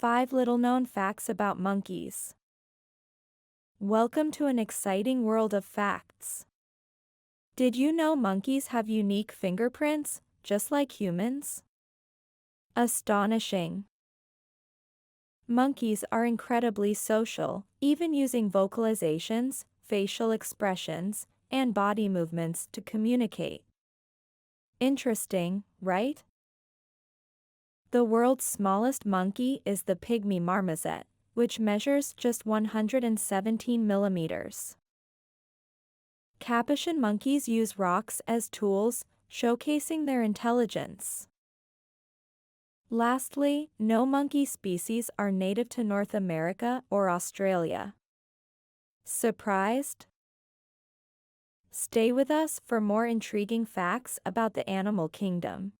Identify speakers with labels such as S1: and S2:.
S1: 5 little known facts about monkeys. Welcome to an exciting world of facts. Did you know monkeys have unique fingerprints, just like humans? Astonishing. Monkeys are incredibly social, even using vocalizations, facial expressions, and body movements to communicate. Interesting, right? The world's smallest monkey is the pygmy marmoset, which measures just 117 millimeters. Capuchin monkeys use rocks as tools, showcasing their intelligence. Lastly, no monkey species are native to North America or Australia. Surprised? Stay with us for more intriguing facts about the animal kingdom.